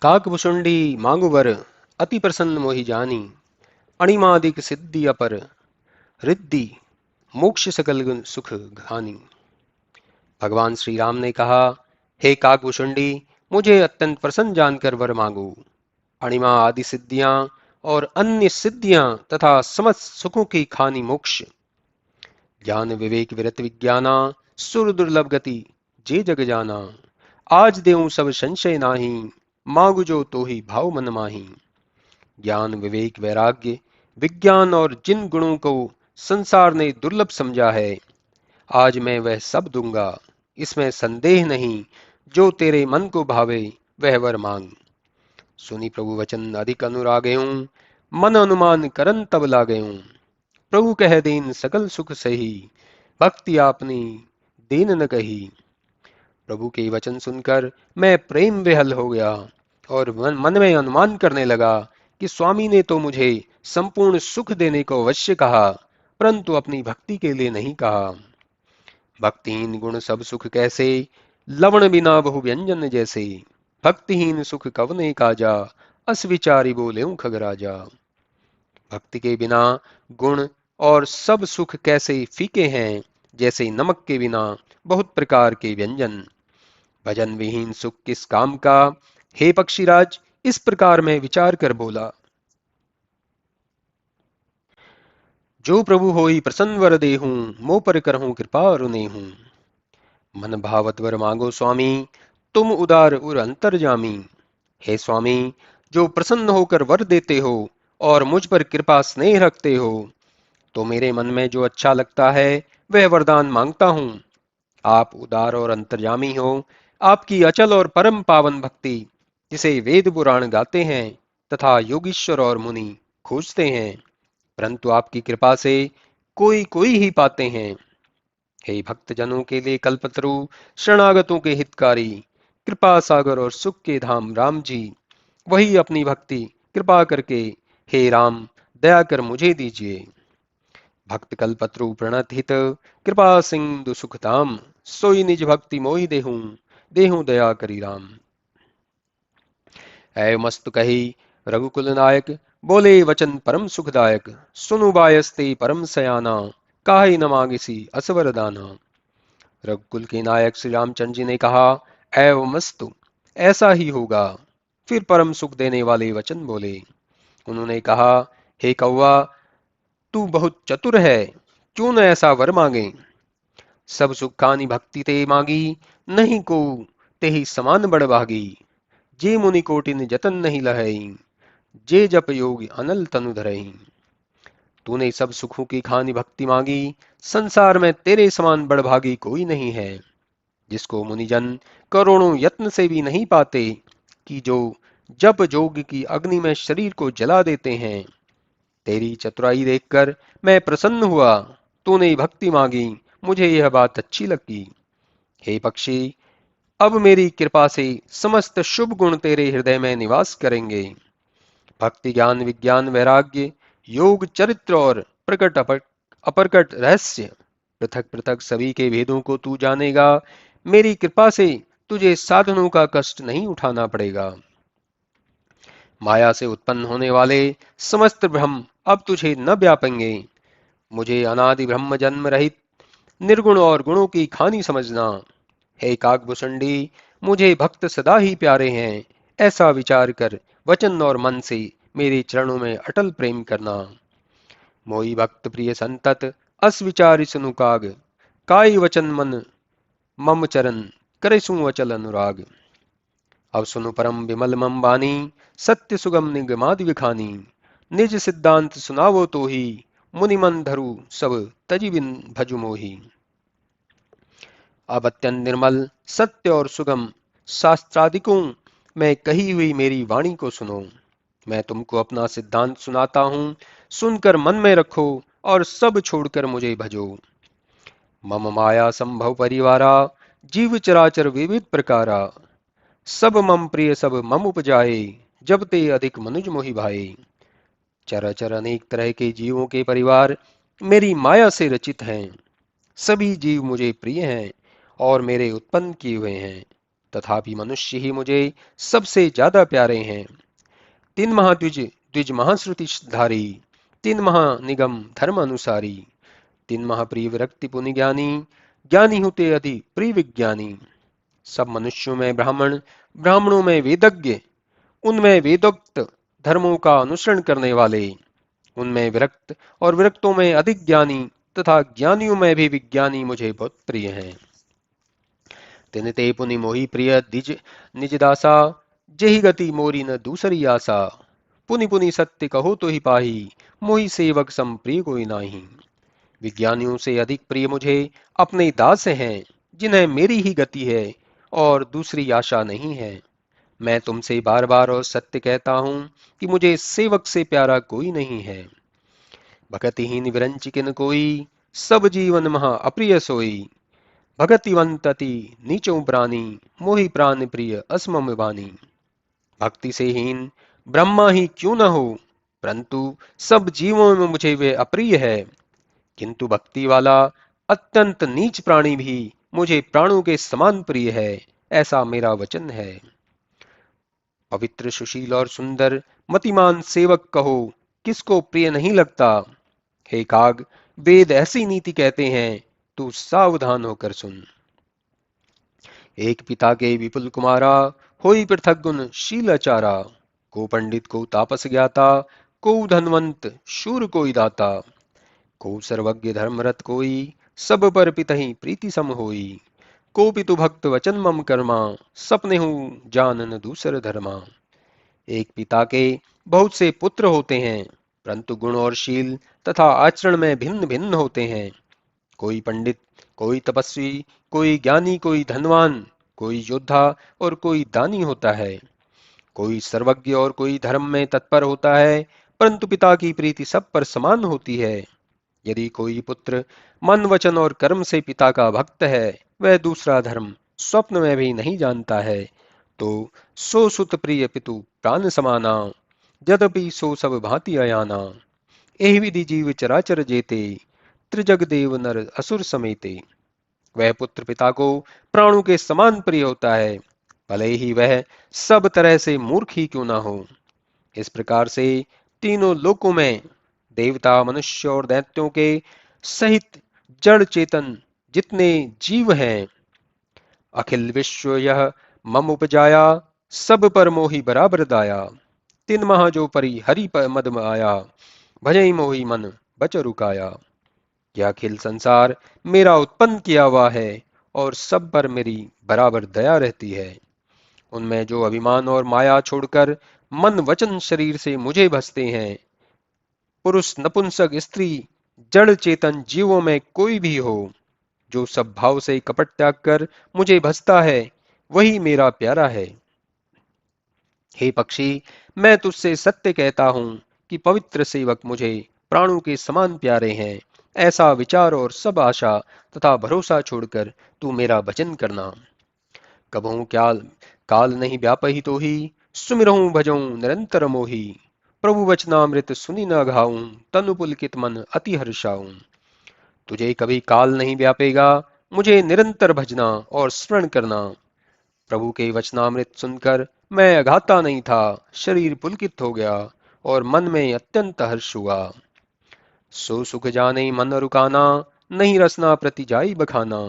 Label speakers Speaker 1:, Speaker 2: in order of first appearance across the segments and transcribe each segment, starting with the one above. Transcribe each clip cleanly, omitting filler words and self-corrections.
Speaker 1: काकभुषुंडी मांगुवर अति प्रसन्न मोहि जानी। अणिमादिक सिद्धि अपर रिद्धि मोक्ष सकल गुण सुख घानी। भगवान श्री राम ने कहा, हे काकभुषुंडी, मुझे अत्यंत प्रसन्न जानकर वर मांगो। अणिमा आदि सिद्धियां और अन्य सिद्धियां तथा समस्त सुखों की खानी मोक्ष। ज्ञान विवेक विरत विज्ञाना सुर दुर्लभ गति जे जग जाना। आज देऊं सब संशय नाही, मांगु जो तो ही भाव मन माही। ज्ञान विवेक वैराग्य विज्ञान और जिन गुणों को संसार ने दुर्लभ समझा है, आज मैं वह सब दूंगा, इसमें संदेह नहीं। जो तेरे मन को भावे वह वर मांग। सुनी प्रभु वचन अधिक अनुरागेऊं, मन अनुमान करन तब लागेऊं। प्रभु कह दीन सकल सुख सही, भक्ति आपनी दीन न कही। प्रभु के वचन सुनकर मैं प्रेम विहल हो गया और मन में अनुमान करने लगा कि स्वामी ने तो मुझे संपूर्ण सुख देने को अवश्य कहा, परंतु अपनी भक्ति के लिए नहीं कहा। भक्तिहीन गुण सब सुख कैसे, लवण बिना बहु व्यंजन जैसे। भक्तिहीन सुख कवने काजा, अस विचारी बोलेऊं खगराजा। भक्ति के बिना गुण और सब सुख कैसे फीके हैं, जैसे नमक के बिना बहुत प्रकार के व्यंजन। भजन विहीन सुख किस काम का, हे पक्षीराज, इस प्रकार मैं विचार कर बोला। जो प्रभु होई प्रसन्न वर देहूं, मोह पर करहूं कृपा अरुनेहूं। मन भावत वर मांगो स्वामी, तुम उदार उर अंतर्जामी। हे स्वामी, जो प्रसन्न होकर वर देते हो और मुझ पर कृपा स्नेह रखते हो, तो मेरे मन में जो अच्छा लगता है वह वरदान मांगता हूँ। आप उदार और अंतर्यामी हो। आपकी अचल और परम पावन भक्ति, जिसे वेद पुराण गाते हैं तथा योगीश्वर और मुनि खोजते हैं, परंतु आपकी कृपा से कोई कोई ही पाते हैं। हे भक्त जनों के लिए कल्पतरु, शरणागतों के हितकारी, कृपा सागर और सुख के धाम राम जी, वही अपनी भक्ति कृपा करके हे राम दया कर मुझे दीजिए। भक्त कल्पत्रु प्रणत हित, कृपा सिंधु सुखधाम। सोई निज भक्ति मोहि देहूं, देहूं दया करी राम। ऐ मस्त कही रघुकुल नायक, बोले वचन परम सुखदायक। सुनु बायस्ते परम सयाना, काहे न मांगिसी असवर दाना। रघुकुल के नायक श्री रामचंद्र जी ने कहा, ऐव मस्तु, ऐसा ही होगा। फिर परम सुख देने वाले वचन बोले। उन्होंने कहा, हे कौवा, तू बहुत चतुर है, क्यों न ऐसा वर मांगे। सब सुख खानी भक्ति ते मांगी, नहीं को तेहि समान बड़ भागी। जे मुनि कोटिन जतन नहीं लहई, जे जप योग अनल तनु धरई। तूने सब सुखों की खानी भक्ति मांगी, संसार में तेरे समान बड़भागी कोई नहीं है, जिसको मुनिजन करोड़ों यत्न से भी नहीं पाते, कि जो जप जोग की अग्नि में शरीर को जला देते हैं। तेरी चतुराई देखकर मैं प्रसन्न हुआ। तूने भक्ति मांगी, मुझे यह बात अच्छी लगी। हे पक्षी, अब मेरी कृपा से समस्त शुभ गुण तेरे हृदय में निवास करेंगे। भक्ति ज्ञान विज्ञान वैराग्य योग चरित्र और प्रकट अप्रकट रहस्य, पृथक पृथक सभी के भेदों को तू जानेगा। मेरी कृपा से तुझे साधनों का कष्ट नहीं उठाना पड़ेगा। माया से उत्पन्न होने वाले समस्त भ्रम अब तुझे न व्यापेंगे। मुझे अनादि ब्रह्म जन्म रहित निर्गुण और गुणों की खानी समझना। हे काकभूषणी, मुझे भक्त सदा ही प्यारे हैं, ऐसा विचार कर वचन और मन से मेरे चरणों में अटल प्रेम करना। मोहि भक्त प्रिय संतत, अस विचारि सुनु काग। काई वचन मन मम चरण, करे सु अचल अनुराग। अब सुनु परम विमल मम बानी, सत्य सुगम निगमादि विखानी। निज सिद्धांत सुनावो तो ही, मुनि मन धरु सब तजि बिन भजु मोही। अब अत्यंत निर्मल सत्य और सुगम शास्त्रादिकों में कही हुई मेरी वाणी को सुनो। मैं तुमको अपना सिद्धांत सुनाता हूँ, सुनकर मन में रखो और सब छोड़कर मुझे भजो। मम माया संभव परिवारा, जीव चराचर विविध प्रकारा। सब मम प्रिय सब मम उपजाए, जब ते अधिक मनुज मोहि भाए। चराचर अनेक तरह के जीवों के परिवार मेरी माया से रचित हैं। सभी जीव मुझे प्रिय हैं और मेरे उत्पन्न किए हुए हैं। तथापि मनुष्य ही मुझे सबसे ज्यादा प्यारे हैं। तीन महाद्विज द्विज महाश्रुतिधारी, तीन महानिगम धर्म अनुसारी, तीन महाप्रिय विरक्ति पुनि ज्ञानी, ज्ञानी होते अधि प्रिय विज्ञानी। सब मनुष्यों में ब्राह्मण, ब्राह्मणों में वेदज्ञ, उनमें वेदोक्त धर्मों का अनुसरण करने वाले, उनमें विरक्त और विरक्तों में अधिक ज्ञानी तथा ज्ञानियों में भी विज्ञानी मुझे बहुत प्रिय हैं। तिन ते पुनि मोहि प्रिय दिज निज दासा, जेहि गति मोरी न दूसरी आशा। पुनि पुनि सत्य कहो तो ही पाही, मोहि सेवक सम प्रिय कोई नाही। विज्ञानियों से अधिक प्रिय मुझे अपने दास हैं, जिन्हें मेरी ही गति है और दूसरी आशा नहीं है। मैं तुमसे बार बार और सत्य कहता हूं कि मुझे सेवक से प्यारा कोई नहीं है। भगतिहीन विरंच किन कोई, सब जीवन महा अप्रिय सोई। भगतिवंत अति नीचों प्राणी, मोहि प्राण प्रिय असमम बानी। भक्ति से हीन ब्रह्मा ही क्यों न हो, परंतु सब जीवों में मुझे वे अप्रिय है। किंतु भक्ति वाला अत्यंत नीच प्राणी भी मुझे प्राणों के समान प्रिय है, ऐसा मेरा वचन है। पवित्र सुशील और सुंदर मतिमान सेवक कहो, किसको प्रिय नहीं लगता। हे काग, वेद ऐसी नीति कहते हैं, तू सावधान होकर सुन। एक पिता के विपुल कुमारा, होई पृथक गुण शीलाचारा। को पंडित को तापस ज्ञाता, को धनवंत शूर कोई दाता। को सर्वज्ञ धर्मरत कोई, सब पर पितहि प्रीति सम होई। को पितु भक्त वचन मम कर्मा, सपने हूँ जानन दूसर धर्मा। एक पिता के बहुत से पुत्र होते हैं, परंतु गुण और शील तथा आचरण में भिन्न भिन्न होते हैं। कोई पंडित, कोई तपस्वी, कोई ज्ञानी, कोई धनवान, कोई योद्धा और कोई दानी होता है। कोई सर्वज्ञ और कोई धर्म में तत्पर होता है, परंतु पिता की प्रीति सब पर समान होती है। यदि कोई पुत्र मन वचन और कर्म से पिता का भक्त है, वह दूसरा धर्म स्वप्न में भी नहीं जानता है, तो सो सुत प्रिय पितु प्राण समाना, यद्यपि सो सब भांति अयाना। एहि विधि जीव चराचर जेते, त्रिजग देव नर असुर समेते। वह पुत्र पिता को प्राणों के समान प्रिय होता है, भले ही वह सब तरह से मूर्ख ही क्यों ना हो। इस प्रकार से तीनों लोकों में देवता, मनुष्य और दैत्यों के सहित जड़ चेतन जितने जीव हैं, अखिल विश्व यह मम उपजाया, सब पर मोहि बराबर दाया। तिन महा जो परि हरि मद आया, भजई मोहि मन बच रुकाया। यह अखिल संसार मेरा उत्पन्न किया हुआ है और सब पर मेरी बराबर दया रहती है। उनमें जो अभिमान और माया छोड़कर मन वचन शरीर से मुझे भसते हैं, पुरुष नपुंसक स्त्री जड़ चेतन जीवों में कोई भी हो, जो सब भाव से कपट त्याग कर मुझे भसता है, वही मेरा प्यारा है। हे पक्षी, मैं तुझसे सत्य कहता हूं कि पवित्र सेवक मुझे प्राणों के समान प्यारे हैं। ऐसा विचार और सब आशा तथा भरोसा छोड़कर तू मेरा भजन करना। कबहू क्या काल नहीं व्यापही तो ही, सुमिरहूं भजऊं निरंतर मोही। प्रभु वचनामृत सुनि न घाऊं, तनु पुलकित मन अति हर्षाऊं। तुझे कभी काल नहीं व्यापेगा, मुझे निरंतर भजना और स्मरण करना। प्रभु के वचनामृत सुनकर मैं अघाता नहीं था, शरीर पुलकित हो गया और मन में अत्यंत हर्ष हुआ। सो सुख जाने मन रुकाना, नहीं रसना प्रति जाई बखाना।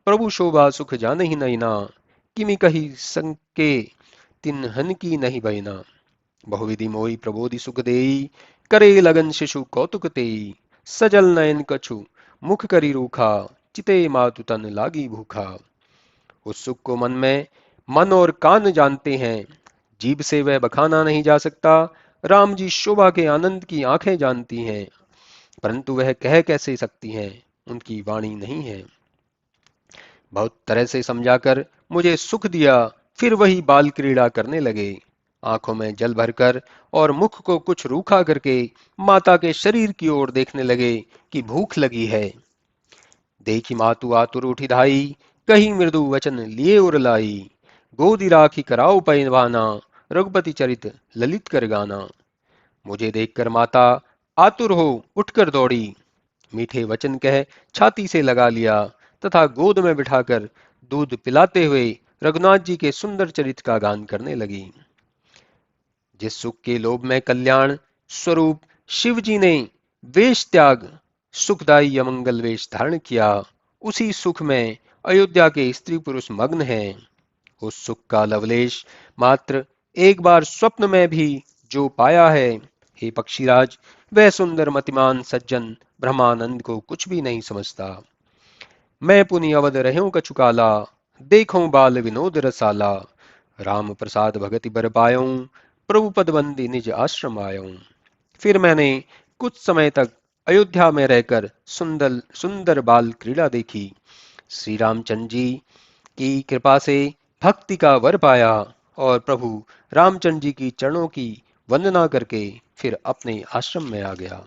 Speaker 1: प्रभु शोभा सुख जाने ही नैना, किमि कही संके तिन हन की नहीं बहना। बहुविधि मोहि प्रबोधि सुख देई, करे लगन शिशु कौतुक तेई। सजल नयन कछु मुख करी रूखा, चिते मातु तन लागी भूखा। उस सुख को मन और कान जानते हैं, जीभ से वह बखाना नहीं जा सकता। राम जी शोभा के आनंद की आंखें जानती हैं, परंतु वह कह कैसे सकती हैं, उनकी वाणी नहीं है। बहुत तरह से समझाकर मुझे सुख दिया, फिर वही बाल क्रीड़ा करने लगे। आंखों में जल भरकर और मुख को कुछ रूखा करके माता के शरीर की ओर देखने लगे कि भूख लगी है। देखी मातु आतुर उठी धाई, कही मृदु वचन लिए उर लाई। गोदी राखी कराओ पैवाना, रघुपति चरित ललित कर गाना। मुझे देखकर माता आतुर हो उठकर दौड़ी, मीठे वचन कह छाती से लगा लिया तथा गोद में बिठाकर दूध पिलाते हुए रघुनाथ जी के सुंदर चरित्र का गान करने लगी। जिस सुख के लोभ में कल्याण स्वरूप शिव जी ने वेश त्याग सुखदाई अमंगल वेश धारण किया, उसी सुख में अयोध्या के स्त्री पुरुष मग्न हैं। उस सुख का लवलेश मात्र एक बार स्वप्न में भी जो पाया है, हे पक्षीराज, वह सुंदर मतिमान सज्जन ब्रह्मानंद को कुछ भी नहीं समझता। मैं पुनि अवध रहूं कछु काला, देखूं बाल विनोद रसाला। राम प्रसाद भगति बर पायूं, प्रभु पद बंदी निज आश्रम आयूं। फिर मैंने कुछ समय तक अयोध्या में रहकर सुंदर सुंदर बाल क्रीड़ा देखी। श्री रामचंद्र जी की कृपा से भक्ति का वर पाया और प्रभु रामचंद्र जी की चरणों की वंदना करके फिर अपने आश्रम में आ गया।